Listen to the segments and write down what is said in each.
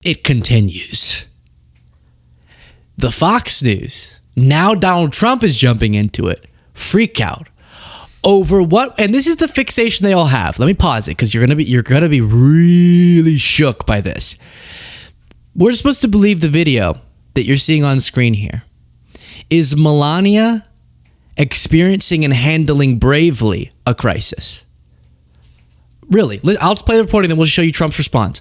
It continues. The Fox News, now Donald Trump is jumping into it, freak out over what, and this is the fixation they all have. Let me pause it because you're gonna be really shook by this. We're supposed to believe the video that you're seeing on screen here is Melania experiencing and handling bravely a crisis. Really, I'll just play the reporting, then we'll show you Trump's response.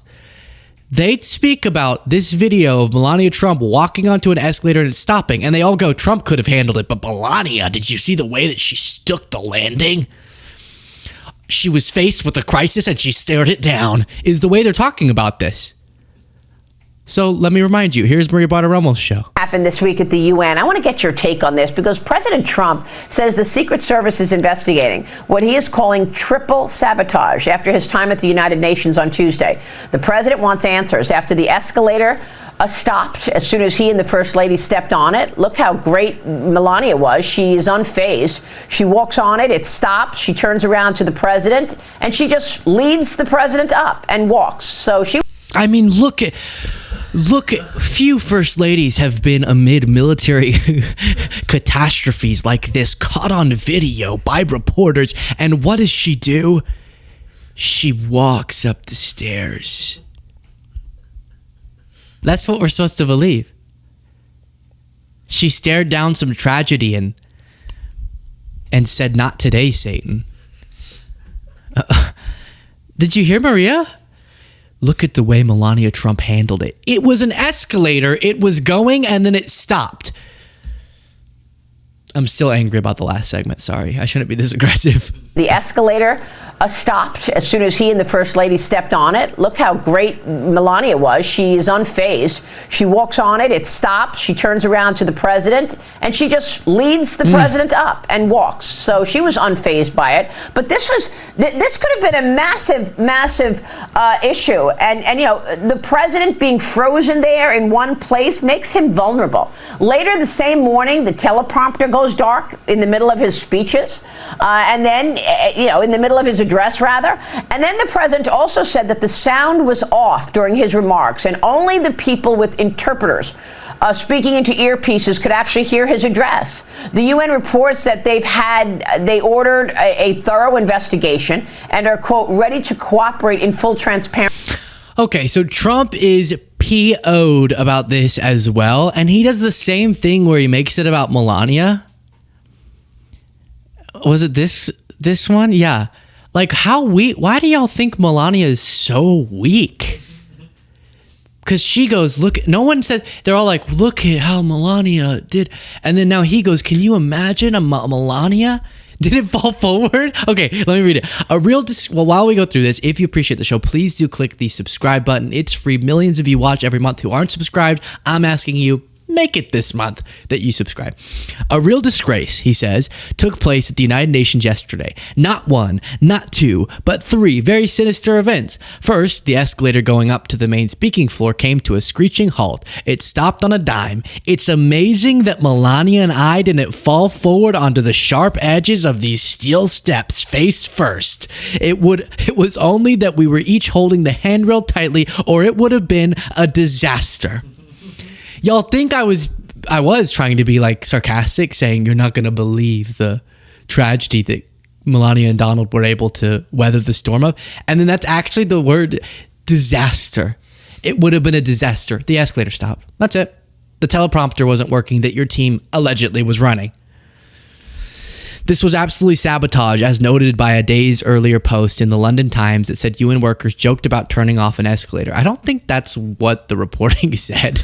They'd speak about this video of Melania Trump walking onto an escalator and stopping, and they all go, Trump could have handled it, but Melania, did you see the way that she stuck the landing? She was faced with a crisis and she stared it down, is the way they're talking about this. So let me remind you, here's Maria Bartiromo's show. Happened this week at the UN. I want to get your take on this because President Trump says the Secret Service is investigating what he is calling triple sabotage after his time at the United Nations on Tuesday. The president wants answers after the escalator stopped as soon as he and the First Lady stepped on it. Look how great Melania was. She is unfazed. She walks on it. It stops. She turns around to the president and she just leads the president up and walks. So she... I mean, look, few first ladies have been amid military catastrophes like this, caught on video by reporters. And what does she do? She walks up the stairs. That's what we're supposed to believe. She stared down some tragedy and said, "Not today, Satan." Did you hear Maria? Look at the way Melania Trump handled it. It was an escalator. It was going and then it stopped. I'm still angry about the last segment. Sorry. I shouldn't be this aggressive. The escalator stopped as soon as he and the First Lady stepped on it. Look how great Melania was. She is unfazed. She walks on it. It stops. She turns around to the president and she just leads the president up and walks. So she was unfazed by it. But this could have been a massive issue. And you know, the president being frozen there in one place makes him vulnerable. Later the same morning, the teleprompter goes dark in the middle of his speeches. And then, you know, in the middle of his address, rather. And then the president also said that the sound was off during his remarks and only the people with interpreters speaking into earpieces could actually hear his address. The UN reports that they ordered a thorough investigation and are, quote, ready to cooperate in full transparency. Okay, so Trump is PO'd about this as well, and he does the same thing where he makes it about Melania. Was it this one? Yeah. Like, how weak? Why do y'all think Melania is so weak? Because she goes, look, no one says, they're all like, look at how Melania did. And then now he goes, can you imagine a Melania? Did it fall forward? Okay, let me read it. Well, while we go through this, if you appreciate the show, please do click the subscribe button. It's free. Millions of you watch every month who aren't subscribed. I'm asking you, make it this month that you subscribe. A real disgrace, he says, took place at the United Nations yesterday. Not one, not two, but three very sinister events. First, the escalator going up to the main speaking floor came to a screeching halt. It stopped on a dime. It's amazing that Melania and I didn't fall forward onto the sharp edges of these steel steps face first. It was only that we were each holding the handrail tightly, or it would have been a disaster. Y'all think I was trying to be like sarcastic, saying you're not going to believe the tragedy that Melania and Donald were able to weather the storm of. And then that's actually the word disaster. It would have been a disaster. The escalator stopped. That's it. The teleprompter wasn't working that your team allegedly was running. This was absolutely sabotage, as noted by a days earlier post in the London Times that said UN workers joked about turning off an escalator. I don't think that's what the reporting said.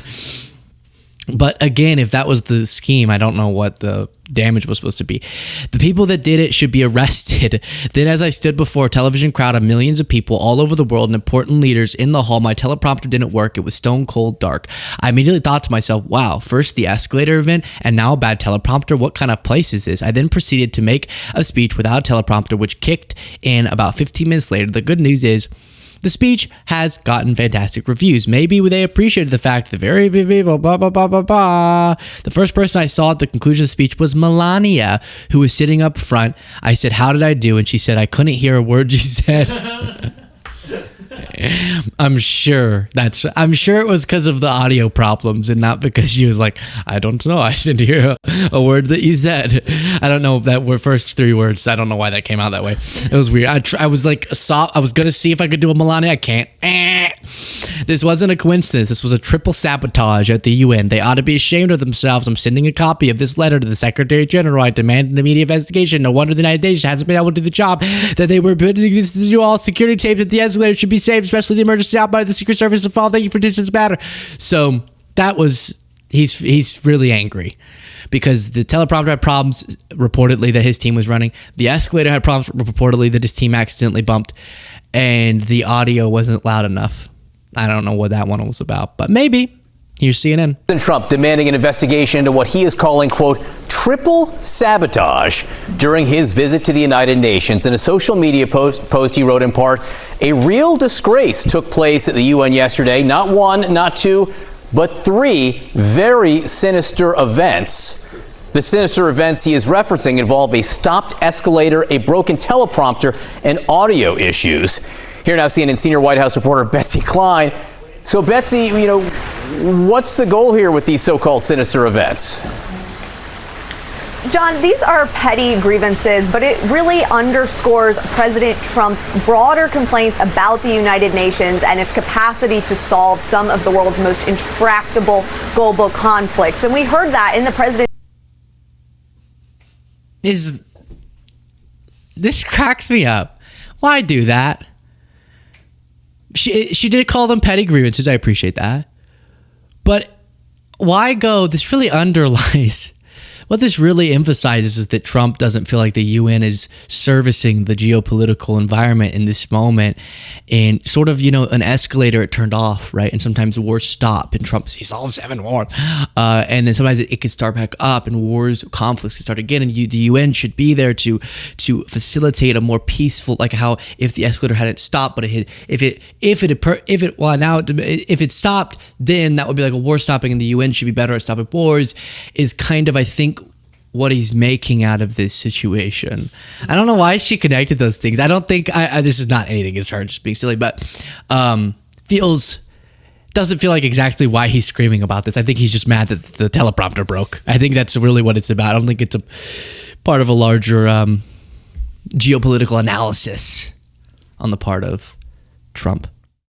But again, if that was the scheme, I don't know what the damage was supposed to be. The people that did it should be arrested. Then as I stood before a television crowd of millions of people all over the world and important leaders in the hall, my teleprompter didn't work. It was stone cold dark. I immediately thought to myself, wow, first the escalator event and now a bad teleprompter. What kind of place is this? I then proceeded to make a speech without a teleprompter, which kicked in about 15 minutes later. The good news is, the speech has gotten fantastic reviews. Maybe they appreciated the fact that very people, blah, blah, blah, blah, blah. The first person I saw at the conclusion of the speech was Melania, who was sitting up front. I said, how did I do? And she said, I couldn't hear a word you said. I'm sure it was because of the audio problems and not because she was like, I don't know, I didn't hear a word that you said. I don't know if that were first 3 words. I don't know why that came out that way. It was weird. I was like, I was gonna see if I could do a Melania. I can't. This wasn't a coincidence. This was a triple sabotage at the UN. They ought to be ashamed of themselves. I'm sending a copy of this letter to the Secretary General. I demand an immediate investigation. No wonder the United States hasn't been able to do the job that they were put in existence to do. All security tapes at the escalator should be saved, especially the emergency out by the Secret Service to fall. Thank you for distance matter. So that was, he's really angry because the teleprompter had problems reportedly that his team was running. The escalator had problems reportedly that his team accidentally bumped, and the audio wasn't loud enough. I don't know what that one was about, but maybe. Here's CNN. President Trump demanding an investigation into what he is calling, quote, triple sabotage during his visit to the United Nations. In a social media post, he wrote in part, a real disgrace took place at the UN yesterday. Not 1, not 2, but 3 very sinister events. The sinister events he is referencing involve a stopped escalator, a broken teleprompter, and audio issues. Here now, CNN senior White House reporter Betsy Klein. So, Betsy, what's the goal here with these so-called sinister events? John, these are petty grievances, but it really underscores President Trump's broader complaints about the United Nations and its capacity to solve some of the world's most intractable global conflicts. And we heard that in the president. This cracks me up. Why do that? She did call them petty grievances. I appreciate that. But why go? This really underlies. What this really emphasizes is that Trump doesn't feel like the UN is servicing the geopolitical environment in this moment. And sort of, an escalator, it turned off, right? And sometimes wars stop and Trump, he solves 7 wars. And then sometimes it can start back up and conflicts can start again. And the UN should be there to facilitate a more peaceful, like how if the escalator hadn't stopped, but if it stopped, then that would be like a war stopping, and the UN should be better at stopping wars, is kind of, I think, what he's making out of this situation. I don't know why she connected those things. I don't think this is not anything against her, just being silly, but doesn't feel like exactly why he's screaming about this. I think he's just mad that the teleprompter broke. I think that's really what it's about. I don't think it's a part of a larger geopolitical analysis on the part of Trump.